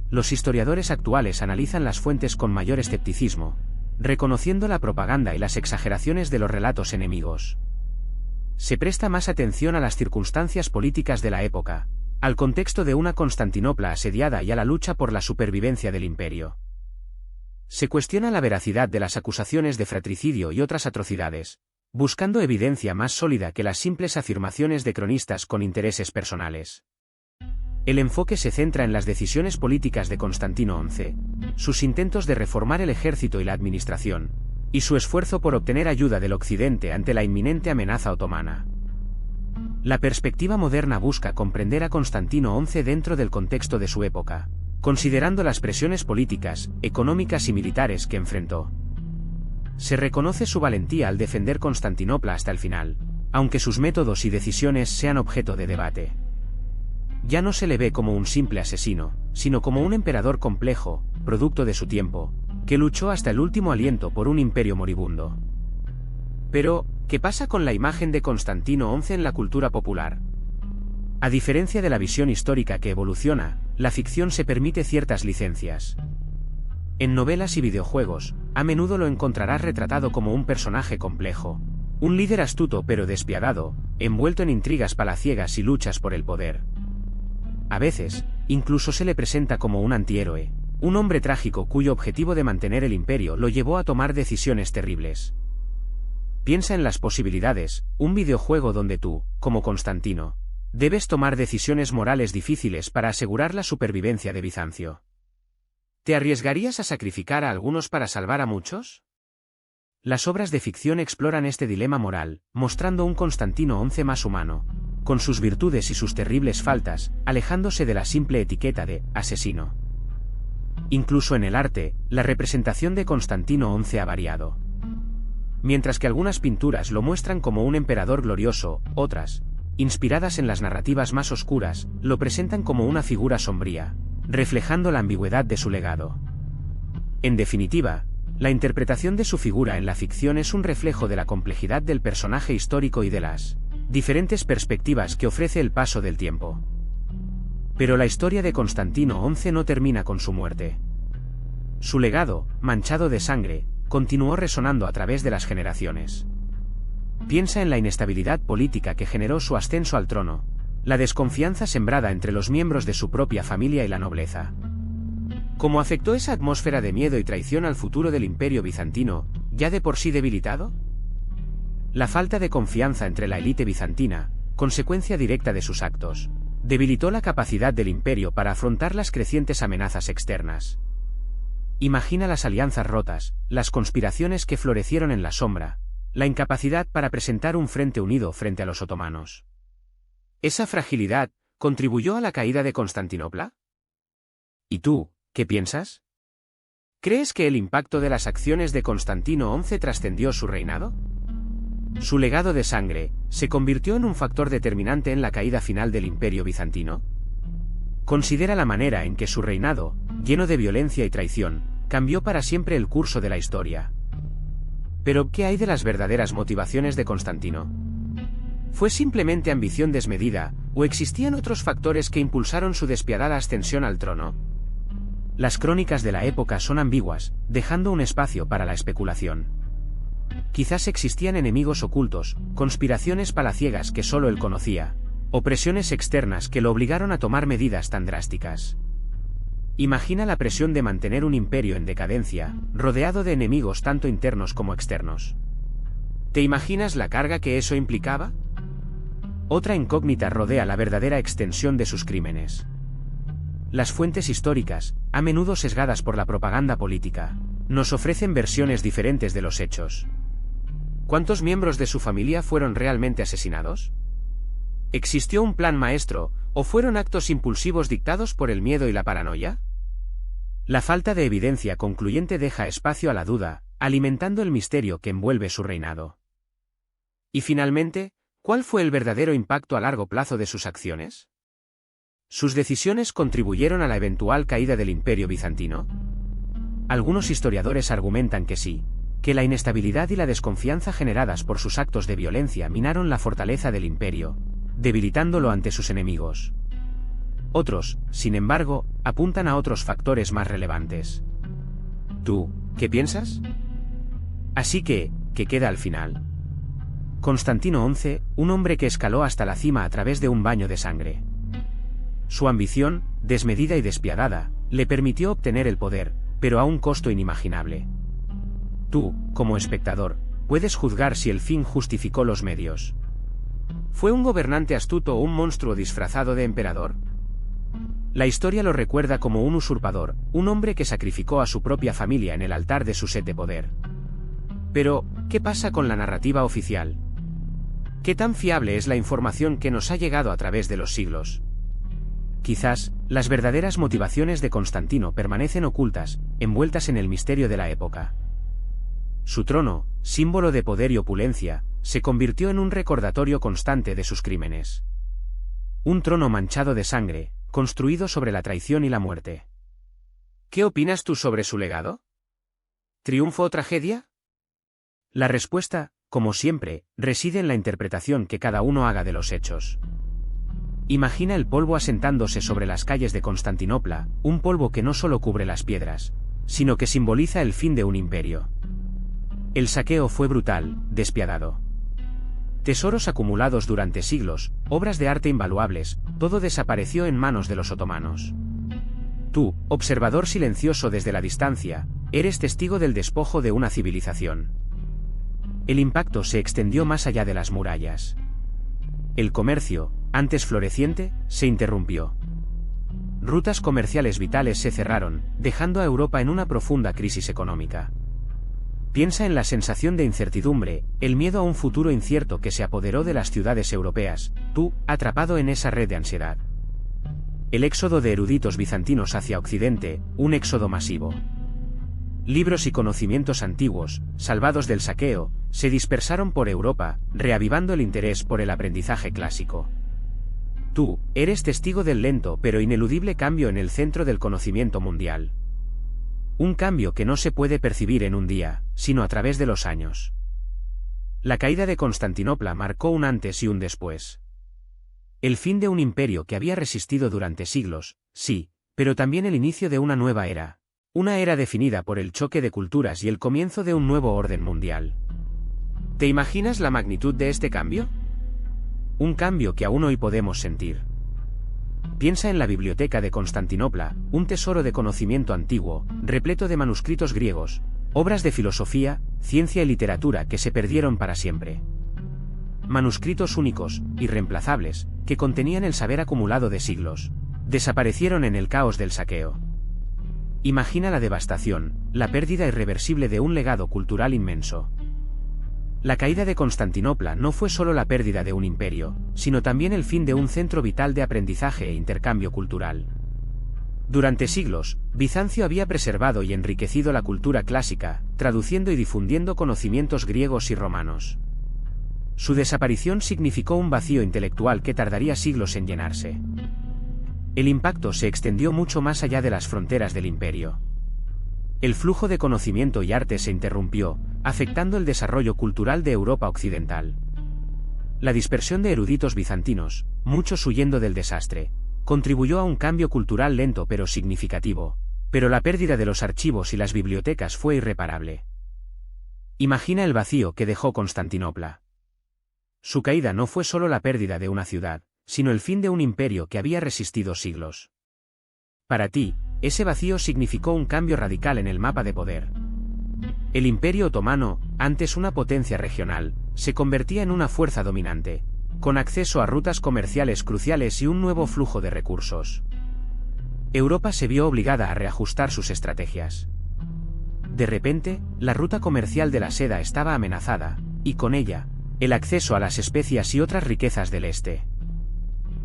Los historiadores actuales analizan las fuentes con mayor escepticismo, reconociendo la propaganda y las exageraciones de los relatos enemigos. Se presta más atención a las circunstancias políticas de la época, al contexto de una Constantinopla asediada y a la lucha por la supervivencia del imperio. Se cuestiona la veracidad de las acusaciones de fratricidio y otras atrocidades, buscando evidencia más sólida que las simples afirmaciones de cronistas con intereses personales. El enfoque se centra en las decisiones políticas de Constantino XI, sus intentos de reformar el ejército y la administración, y su esfuerzo por obtener ayuda del Occidente ante la inminente amenaza otomana. La perspectiva moderna busca comprender a Constantino XI dentro del contexto de su época, considerando las presiones políticas, económicas y militares que enfrentó. Se reconoce su valentía al defender Constantinopla hasta el final, aunque sus métodos y decisiones sean objeto de debate. Ya no se le ve como un simple asesino, sino como un emperador complejo, producto de su tiempo, que luchó hasta el último aliento por un imperio moribundo. Pero, ¿qué pasa con la imagen de Constantino XI en la cultura popular? A diferencia de la visión histórica que evoluciona, la ficción se permite ciertas licencias. En novelas y videojuegos, a menudo lo encontrarás retratado como un personaje complejo, un líder astuto pero despiadado, envuelto en intrigas palaciegas y luchas por el poder. A veces, incluso se le presenta como un antihéroe, un hombre trágico cuyo objetivo de mantener el imperio lo llevó a tomar decisiones terribles. Piensa en las posibilidades: un videojuego donde tú, como Constantino, debes tomar decisiones morales difíciles para asegurar la supervivencia de Bizancio. ¿Te arriesgarías a sacrificar a algunos para salvar a muchos? Las obras de ficción exploran este dilema moral, mostrando un Constantino XI más humano, con sus virtudes y sus terribles faltas, alejándose de la simple etiqueta de asesino. Incluso en el arte, la representación de Constantino XI ha variado. Mientras que algunas pinturas lo muestran como un emperador glorioso, otras, inspiradas en las narrativas más oscuras, lo presentan como una figura sombría, reflejando la ambigüedad de su legado. En definitiva, la interpretación de su figura en la ficción es un reflejo de la complejidad del personaje histórico y de las diferentes perspectivas que ofrece el paso del tiempo. Pero la historia de Constantino XI no termina con su muerte. Su legado, manchado de sangre, continuó resonando a través de las generaciones. Piensa en la inestabilidad política que generó su ascenso al trono, la desconfianza sembrada entre los miembros de su propia familia y la nobleza. ¿Cómo afectó esa atmósfera de miedo y traición al futuro del Imperio bizantino, ya de por sí debilitado? La falta de confianza entre la élite bizantina, consecuencia directa de sus actos, debilitó la capacidad del imperio para afrontar las crecientes amenazas externas. Imagina las alianzas rotas, las conspiraciones que florecieron en la sombra, la incapacidad para presentar un frente unido frente a los otomanos. ¿Esa fragilidad contribuyó a la caída de Constantinopla? ¿Y tú, qué piensas? ¿Crees que el impacto de las acciones de Constantino XI trascendió su reinado? ¿Su legado de sangre se convirtió en un factor determinante en la caída final del Imperio bizantino? Considera la manera en que su reinado, lleno de violencia y traición, cambió para siempre el curso de la historia. Pero, ¿qué hay de las verdaderas motivaciones de Constantino? ¿Fue simplemente ambición desmedida, o existían otros factores que impulsaron su despiadada ascensión al trono? Las crónicas de la época son ambiguas, dejando un espacio para la especulación. Quizás existían enemigos ocultos, conspiraciones palaciegas que solo él conocía, o presiones externas que lo obligaron a tomar medidas tan drásticas. Imagina la presión de mantener un imperio en decadencia, rodeado de enemigos tanto internos como externos. ¿Te imaginas la carga que eso implicaba? Otra incógnita rodea la verdadera extensión de sus crímenes. Las fuentes históricas, a menudo sesgadas por la propaganda política, nos ofrecen versiones diferentes de los hechos. ¿Cuántos miembros de su familia fueron realmente asesinados? ¿Existió un plan maestro, o fueron actos impulsivos dictados por el miedo y la paranoia? La falta de evidencia concluyente deja espacio a la duda, alimentando el misterio que envuelve su reinado. Y finalmente, ¿cuál fue el verdadero impacto a largo plazo de sus acciones? ¿Sus decisiones contribuyeron a la eventual caída del Imperio bizantino? Algunos historiadores argumentan que sí, que la inestabilidad y la desconfianza generadas por sus actos de violencia minaron la fortaleza del imperio, debilitándolo ante sus enemigos. Otros, sin embargo, apuntan a otros factores más relevantes. ¿Tú, qué piensas? Así que, ¿qué queda al final? Constantino XI, un hombre que escaló hasta la cima a través de un baño de sangre. Su ambición, desmedida y despiadada, le permitió obtener el poder, pero a un costo inimaginable. Tú, como espectador, puedes juzgar si el fin justificó los medios. ¿Fue un gobernante astuto o un monstruo disfrazado de emperador? La historia lo recuerda como un usurpador, un hombre que sacrificó a su propia familia en el altar de su sed de poder. Pero, ¿qué pasa con la narrativa oficial? ¿Qué tan fiable es la información que nos ha llegado a través de los siglos? Quizás, las verdaderas motivaciones de Constantino permanecen ocultas, envueltas en el misterio de la época. Su trono, símbolo de poder y opulencia, se convirtió en un recordatorio constante de sus crímenes. Un trono manchado de sangre, construido sobre la traición y la muerte. ¿Qué opinas tú sobre su legado? ¿Triunfo o tragedia? La respuesta, como siempre, reside en la interpretación que cada uno haga de los hechos. Imagina el polvo asentándose sobre las calles de Constantinopla, un polvo que no solo cubre las piedras, sino que simboliza el fin de un imperio. El saqueo fue brutal, despiadado. Tesoros acumulados durante siglos, obras de arte invaluables, todo desapareció en manos de los otomanos. Tú, observador silencioso desde la distancia, eres testigo del despojo de una civilización. El impacto se extendió más allá de las murallas. El comercio, antes floreciente, se interrumpió. Rutas comerciales vitales se cerraron, dejando a Europa en una profunda crisis económica. Piensa en la sensación de incertidumbre, el miedo a un futuro incierto que se apoderó de las ciudades europeas, tú, atrapado en esa red de ansiedad. El éxodo de eruditos bizantinos hacia Occidente, un éxodo masivo. Libros y conocimientos antiguos, salvados del saqueo, se dispersaron por Europa, reavivando el interés por el aprendizaje clásico. Tú, eres testigo del lento pero ineludible cambio en el centro del conocimiento mundial. Un cambio que no se puede percibir en un día, sino a través de los años. La caída de Constantinopla marcó un antes y un después. El fin de un imperio que había resistido durante siglos, sí, pero también el inicio de una nueva era. Una era definida por el choque de culturas y el comienzo de un nuevo orden mundial. ¿Te imaginas la magnitud de este cambio? Un cambio que aún hoy podemos sentir. Piensa en la biblioteca de Constantinopla, un tesoro de conocimiento antiguo, repleto de manuscritos griegos, obras de filosofía, ciencia y literatura que se perdieron para siempre. Manuscritos únicos, irreemplazables, que contenían el saber acumulado de siglos, desaparecieron en el caos del saqueo. Imagina la devastación, la pérdida irreversible de un legado cultural inmenso. La caída de Constantinopla no fue solo la pérdida de un imperio, sino también el fin de un centro vital de aprendizaje e intercambio cultural. Durante siglos, Bizancio había preservado y enriquecido la cultura clásica, traduciendo y difundiendo conocimientos griegos y romanos. Su desaparición significó un vacío intelectual que tardaría siglos en llenarse. El impacto se extendió mucho más allá de las fronteras del imperio. El flujo de conocimiento y arte se interrumpió, afectando el desarrollo cultural de Europa occidental. La dispersión de eruditos bizantinos, muchos huyendo del desastre, contribuyó a un cambio cultural lento pero significativo, pero la pérdida de los archivos y las bibliotecas fue irreparable. Imagina el vacío que dejó Constantinopla. Su caída no fue solo la pérdida de una ciudad, sino el fin de un imperio que había resistido siglos. Para ti, ese vacío significó un cambio radical en el mapa de poder. El Imperio Otomano, antes una potencia regional, se convertía en una fuerza dominante, con acceso a rutas comerciales cruciales y un nuevo flujo de recursos. Europa se vio obligada a reajustar sus estrategias. De repente, la ruta comercial de la seda estaba amenazada, y con ella, el acceso a las especias y otras riquezas del este.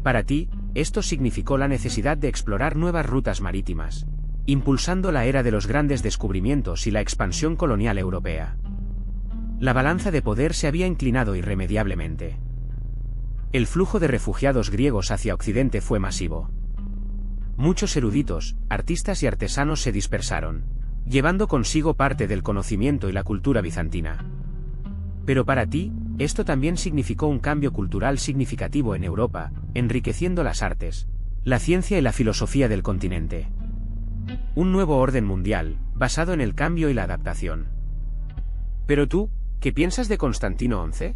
Para ti, esto significó la necesidad de explorar nuevas rutas marítimas, impulsando la era de los grandes descubrimientos y la expansión colonial europea. La balanza de poder se había inclinado irremediablemente. El flujo de refugiados griegos hacia Occidente fue masivo. Muchos eruditos, artistas y artesanos se dispersaron, llevando consigo parte del conocimiento y la cultura bizantina. Pero para ti, esto también significó un cambio cultural significativo en Europa, enriqueciendo las artes, la ciencia y la filosofía del continente. Un nuevo orden mundial, basado en el cambio y la adaptación. Pero tú, ¿qué piensas de Constantino XI?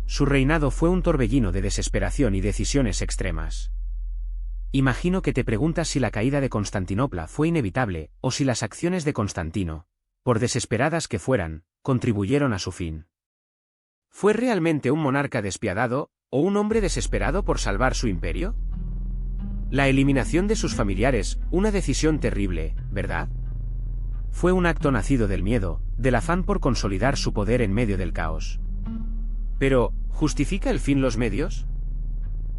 Su reinado fue un torbellino de desesperación y decisiones extremas. Imagino que te preguntas si la caída de Constantinopla fue inevitable, o si las acciones de Constantino, por desesperadas que fueran, contribuyeron a su fin. ¿Fue realmente un monarca despiadado, o un hombre desesperado por salvar su imperio? La eliminación de sus familiares, una decisión terrible, ¿verdad? Fue un acto nacido del miedo, del afán por consolidar su poder en medio del caos. Pero, ¿justifica el fin los medios?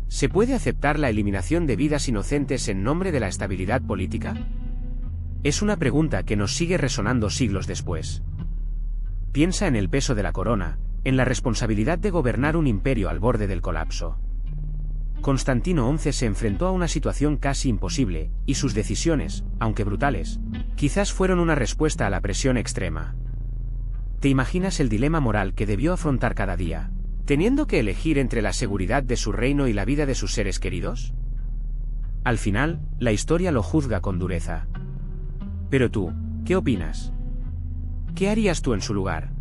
¿Se puede aceptar la eliminación de vidas inocentes en nombre de la estabilidad política? Es una pregunta que nos sigue resonando siglos después. Piensa en el peso de la corona, en la responsabilidad de gobernar un imperio al borde del colapso. Constantino XI se enfrentó a una situación casi imposible, y sus decisiones, aunque brutales, quizás fueron una respuesta a la presión extrema. ¿Te imaginas el dilema moral que debió afrontar cada día, teniendo que elegir entre la seguridad de su reino y la vida de sus seres queridos? Al final, la historia lo juzga con dureza. Pero tú, ¿qué opinas? ¿Qué harías tú en su lugar?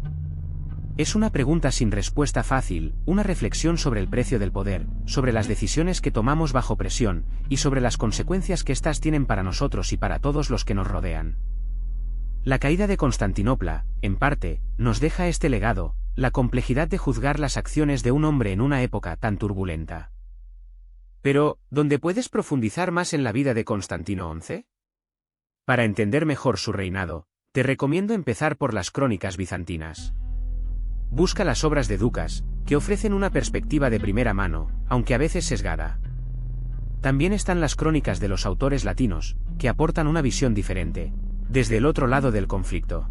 Es una pregunta sin respuesta fácil, una reflexión sobre el precio del poder, sobre las decisiones que tomamos bajo presión, y sobre las consecuencias que éstas tienen para nosotros y para todos los que nos rodean. La caída de Constantinopla, en parte, nos deja este legado, la complejidad de juzgar las acciones de un hombre en una época tan turbulenta. Pero, ¿dónde puedes profundizar más en la vida de Constantino XI? Para entender mejor su reinado, Te recomiendo empezar por las crónicas bizantinas. Busca las obras de Ducas, que ofrecen una perspectiva de primera mano, aunque a veces sesgada. También están las crónicas de los autores latinos, que aportan una visión diferente, desde el otro lado del conflicto.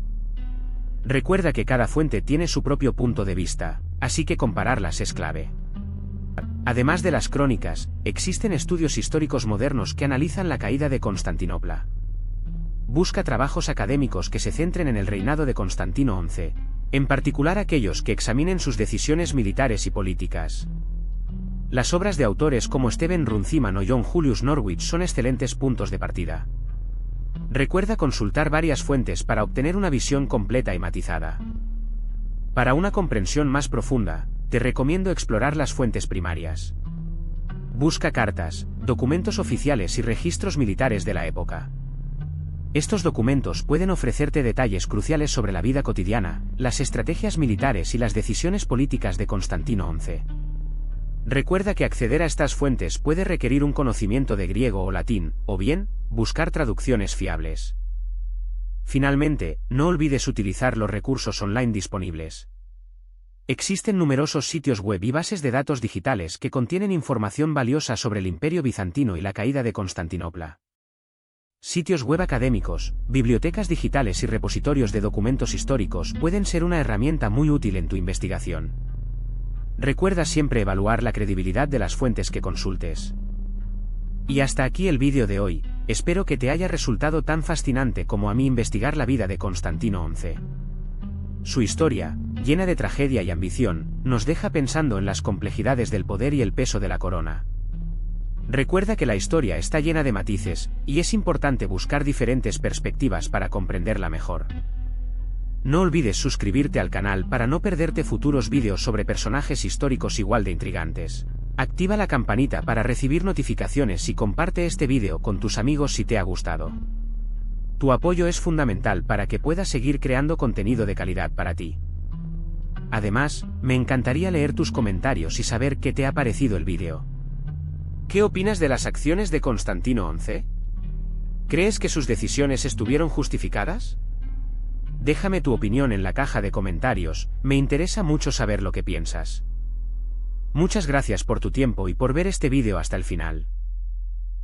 Recuerda que cada fuente tiene su propio punto de vista, así que compararlas es clave. Además de las crónicas, existen estudios históricos modernos que analizan la caída de Constantinopla. Busca trabajos académicos que se centren en el reinado de Constantino XI, en particular aquellos que examinen sus decisiones militares y políticas. Las obras de autores como Stephen Runciman o John Julius Norwich son excelentes puntos de partida. Recuerda consultar varias fuentes para obtener una visión completa y matizada. Para una comprensión más profunda, te recomiendo explorar las fuentes primarias. Busca cartas, documentos oficiales y registros militares de la época. Estos documentos pueden ofrecerte detalles cruciales sobre la vida cotidiana, las estrategias militares y las decisiones políticas de Constantino XI. Recuerda que acceder a estas fuentes puede requerir un conocimiento de griego o latín, o bien, buscar traducciones fiables. Finalmente, no olvides utilizar los recursos online disponibles. Existen numerosos sitios web y bases de datos digitales que contienen información valiosa sobre el Imperio bizantino y la caída de Constantinopla. Sitios web académicos, bibliotecas digitales y repositorios de documentos históricos pueden ser una herramienta muy útil en tu investigación. Recuerda siempre evaluar la credibilidad de las fuentes que consultes. Y hasta aquí el vídeo de hoy, espero que te haya resultado tan fascinante como a mí investigar la vida de Constantino XI. Su historia, llena de tragedia y ambición, nos deja pensando en las complejidades del poder y el peso de la corona. Recuerda que la historia está llena de matices, y es importante buscar diferentes perspectivas para comprenderla mejor. No olvides suscribirte al canal para no perderte futuros vídeos sobre personajes históricos igual de intrigantes. Activa la campanita para recibir notificaciones y comparte este vídeo con tus amigos si te ha gustado. Tu apoyo es fundamental para que pueda seguir creando contenido de calidad para ti. Además, me encantaría leer tus comentarios y saber qué te ha parecido el vídeo. ¿Qué opinas de las acciones de Constantino XI? ¿Crees que sus decisiones estuvieron justificadas? Déjame tu opinión en la caja de comentarios, me interesa mucho saber lo que piensas. Muchas gracias por tu tiempo y por ver este vídeo hasta el final.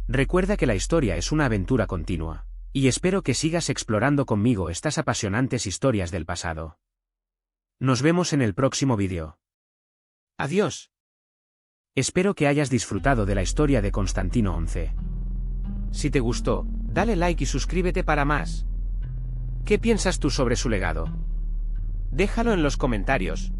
Recuerda que la historia es una aventura continua, y espero que sigas explorando conmigo estas apasionantes historias del pasado. Nos vemos en el próximo vídeo. Adiós. Espero que hayas disfrutado de la historia de Constantino XI. Si te gustó, dale like y suscríbete para más. ¿Qué piensas tú sobre su legado? Déjalo en los comentarios,